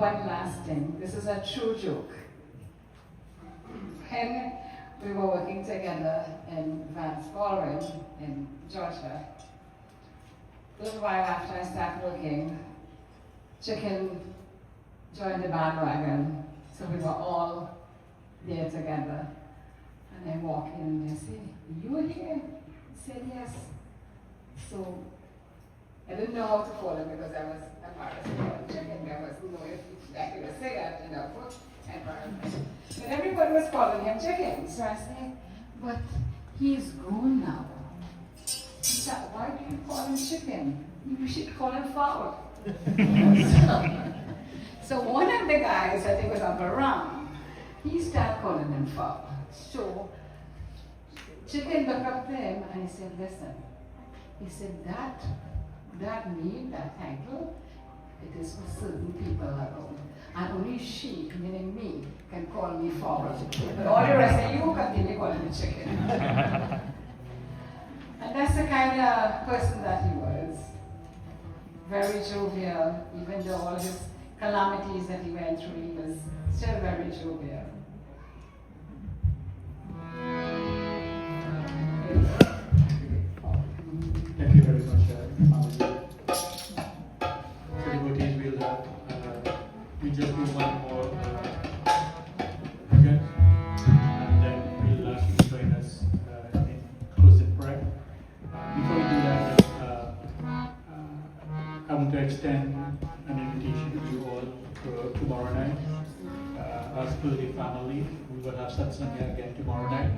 One last thing. This is a true joke. When we were working together in Vance Ballroom in Georgia. A little while after I started working, Chicken joined the bandwagon, so we were all there together. And I walk in and they say, "You were here?" I said, "Yes." So I didn't know how to call him because I was embarrassed to call him Chicken. I wasn't know if I could say that in a book environment. But everybody was calling him Chicken. So I said, "But he's grown now." He said, "Why do you call him Chicken? You should call him Fowl." So one of the guys, I think was Uncle Ram, he started calling him Fowl. So Chicken looked up to him and he said, "Listen," he said, that name, that title, it is for certain people alone. And only she, meaning me, can call me Fowl. But all the rest of you continue calling me Chicken." And that's the kind of person that he was. Very jovial, even though all his calamities that he went through, he was still very jovial. Thank you very much, Mamaji. So devotees, we just do one more again, and then we'll ask you to join us in closing prayer. Before we do that, I want to extend an invitation to you all for tomorrow night. Our Fuji family, we will have satsang again tomorrow night.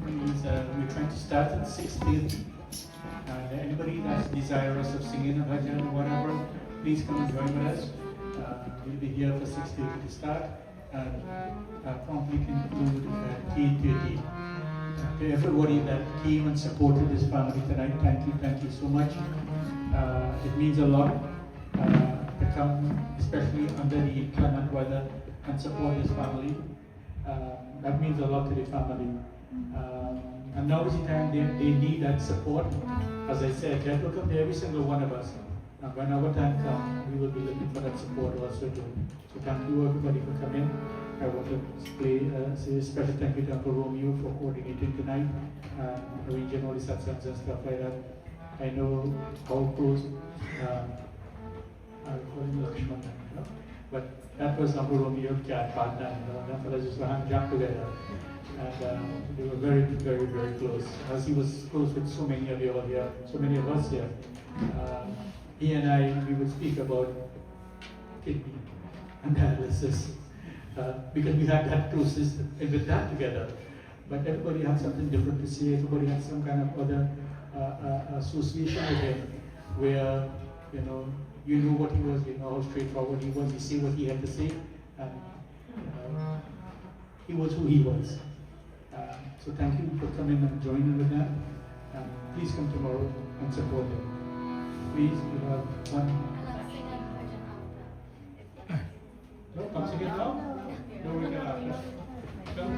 We're trying to start at 6:30. And anybody that's desirous of singing a bhajan or whatever, please come and join with us. We'll be here for 6:30 to start and promptly conclude at 8:30. To everybody that came and supported this family tonight, thank you so much. It means a lot to come, especially under the inclement weather, and support this family. That means a lot to the family. And now is the time they need that support. As I said, that will come to every single one of us. And when our time comes, we will be looking for that support also too. So thank you everybody for coming. I want to say a special thank you to Uncle Romeo for coordinating tonight, arranging all the satsangs and stuff like that. I know how close, I call him Lakshman, but that was Uncle Romeo, cat partner, that fellow just hung jump together. And they were very, very, very close. As he was close with so many of you all here, so many of us here. He and I, we would speak about kidney and dialysis because we had that closest with that together. But everybody had something different to say. Everybody had some kind of other association with him, where you know what he was, you know how straightforward he was. You see what he had to say, and he was who he was. So thank you for coming and joining with that. Please come tomorrow and support him. Please, we have one. No, come sing it now? No, we can after. Come.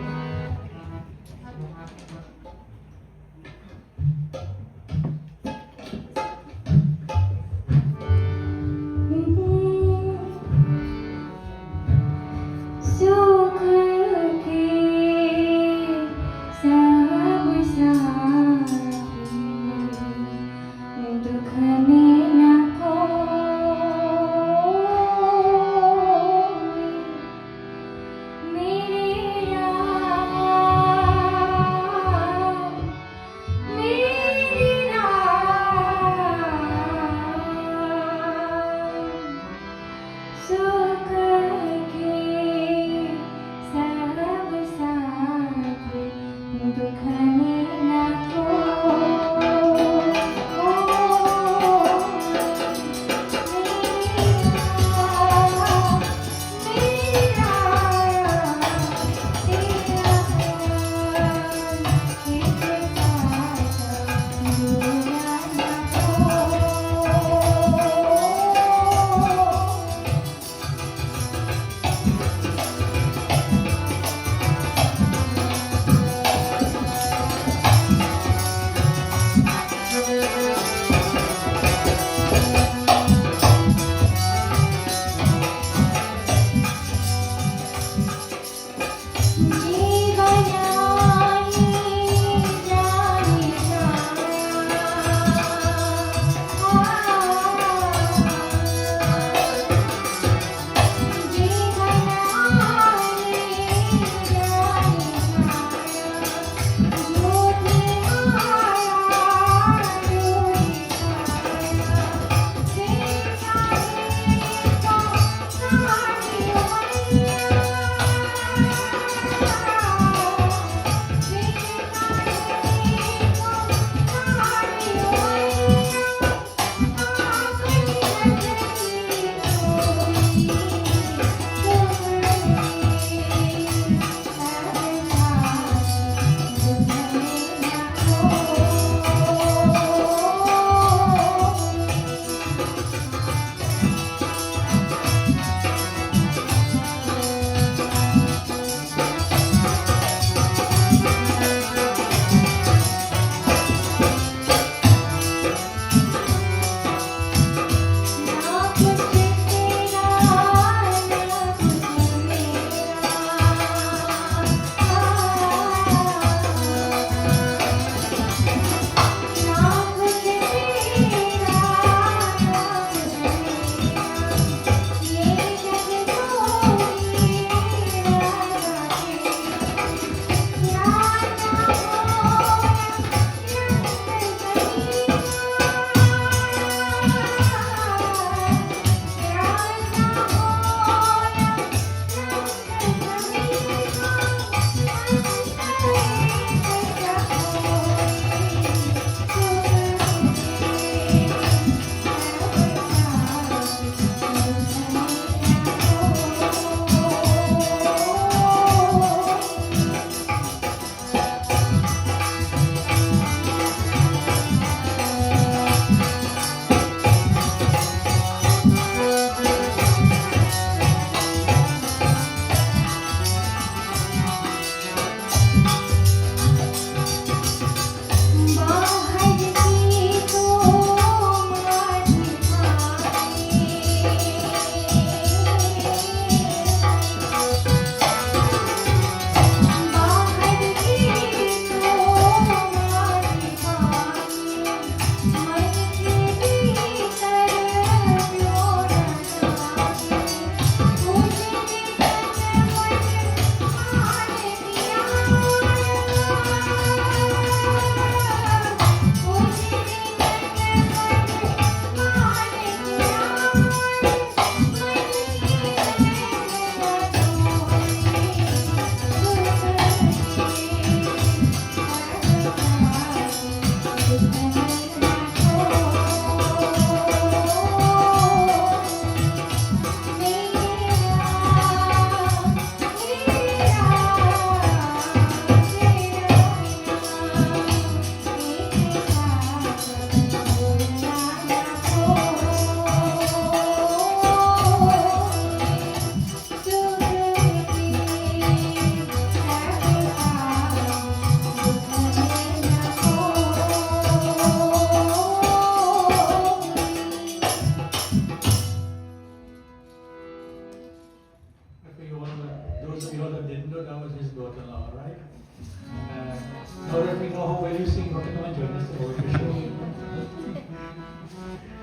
we know how well you sing, what can you join us about the show?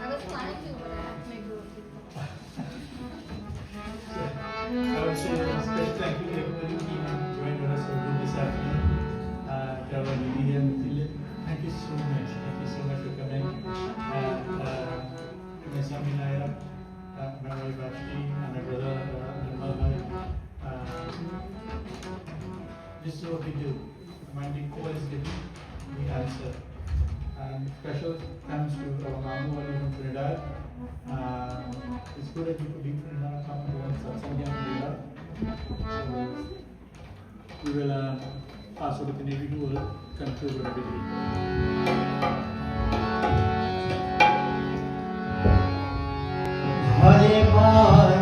I was planning to, but I have my group. I would say a special thank you to everybody who came and joined us over this afternoon. To our Lily and Philip, thank you so much. Thank you so much for coming. And to my son Vinayra, my wife Ashti, and my brother Nirmal. This is what we do. When the call is given, we answer. And special thanks to our Mamu from Trinidad. It's good that you could be from Trinidad, come to one Satsang in Trinidad. So we will pass over to the Navy to conclude with everything. Hare Hare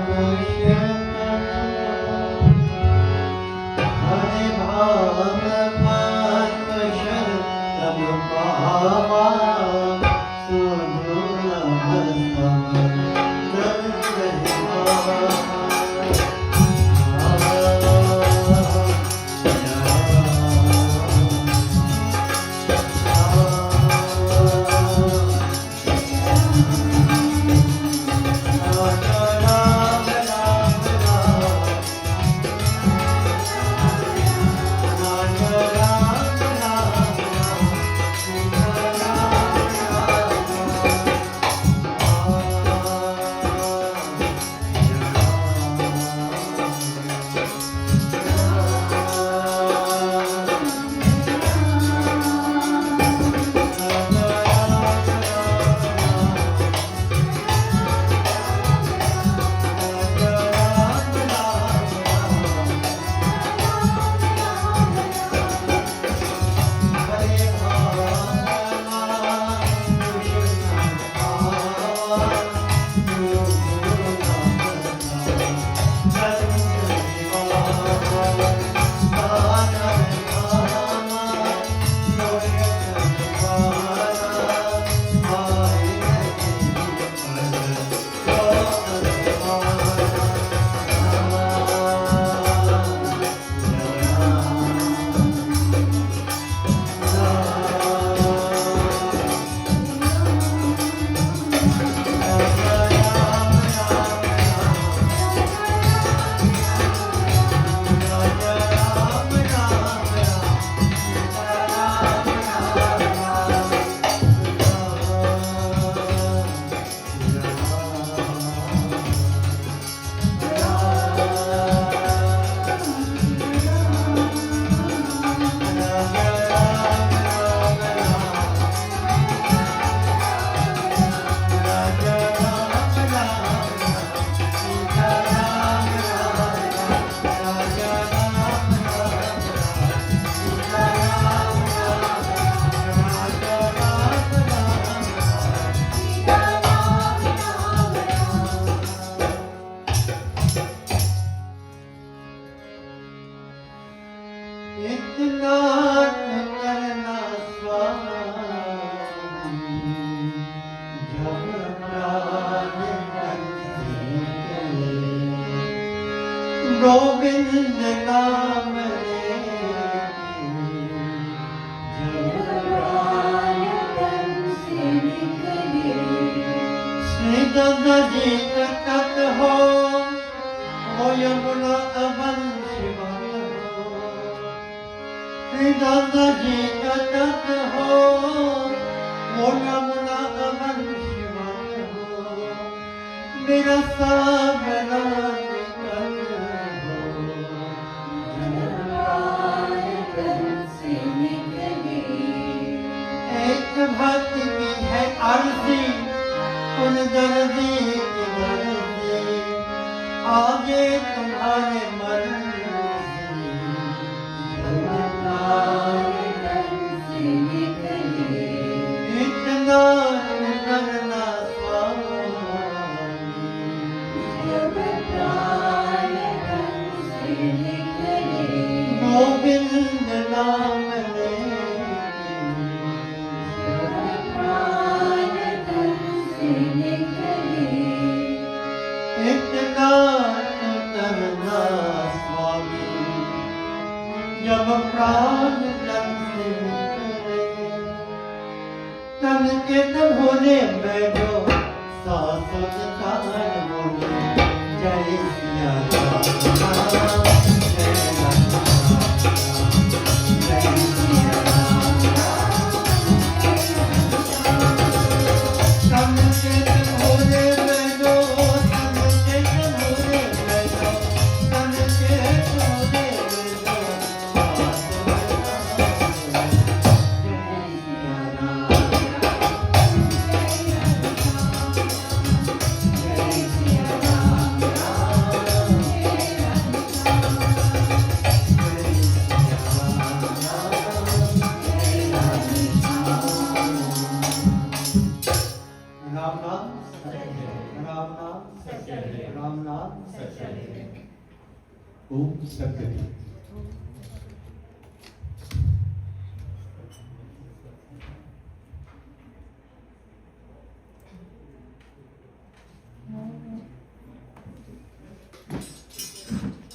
Govind नाम श्री दादा जी का तत् हो Yamuna oven Sivan हो श्री दादा जी का तत् हो यमुना अवन शिवन हो मेरा सावरा भक्ति की है अर्जी उन दर्दी की मर्जी आगे तुम्हारे मर्जी इतना करना गोविंद नाम इतना करना तन के न भोले मैं जो सासुत तार बोले जय सिया राम जय राम जय सिया राम तन के न भोले मैं जो तन के न भोले मैं जो तन के न भोले मैं जो राम नाम राम नाम राम नाम ओम सत्य।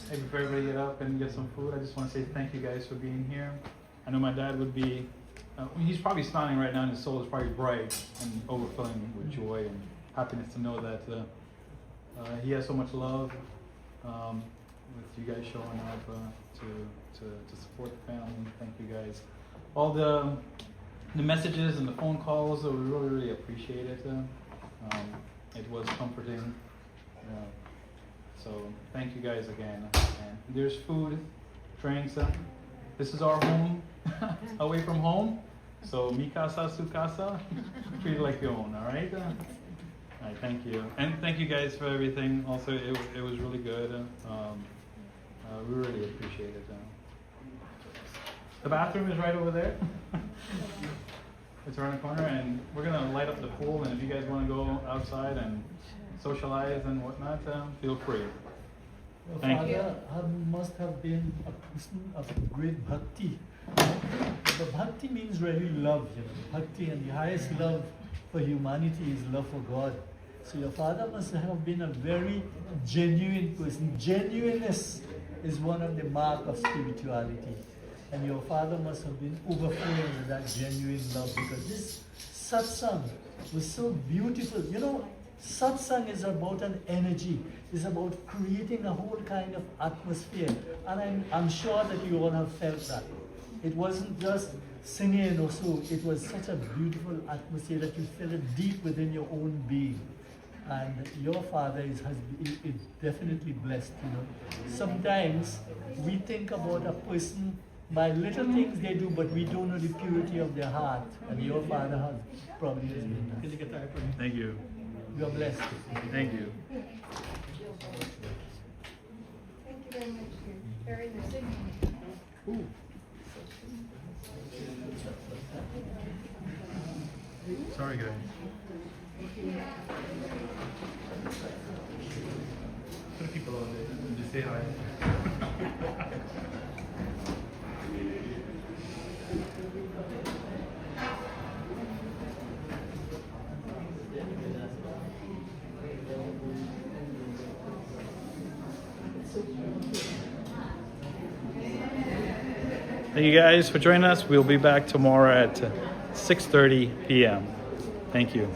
Hey, before everybody get up and get some food, I just want to say thank you guys for being here. I know my dad would be, he's probably smiling right now and his soul is probably bright and overflowing with joy and happiness to know that he has so much love with you guys showing up to support the family. Thank you guys. All the messages and the phone calls, we really, really appreciate it. It was comforting. So thank you guys again. And there's food, drinks. This is our home, away from home. So mi casa, su casa. Treat it like your own. All right. All right. Thank you, and thank you guys for everything. Also, it was really good. We really appreciate it. The bathroom is right over there. It's around the corner, and we're gonna light up the pool. And if you guys want to go outside and socialize and whatnot, feel free. Your Thank you. father must have been a person of great bhakti. The bhakti means really love, you know. Bhakti, and the highest love for humanity is love for God. So your father must have been a very genuine person. Genuineness is one of the mark of spirituality. And your father must have been overflowing with that genuine love, because this satsang was so beautiful. You know, satsang is about an energy. It's about creating a whole kind of atmosphere. And I'm sure that you all have felt that. It wasn't just singing or so. It was such a beautiful atmosphere that you felt it deep within your own being. And your father is definitely blessed, you know. Sometimes we think about a person by little things they do, but we don't know the purity of their heart. And your father has probably has been that. Thank you. You are blessed. Thank you. Thank you very much. Very nice. Ooh. Sorry, guys. Put people on there and just say hi. Thank you guys for joining us. We'll be back tomorrow at 6:30 p.m. Thank you.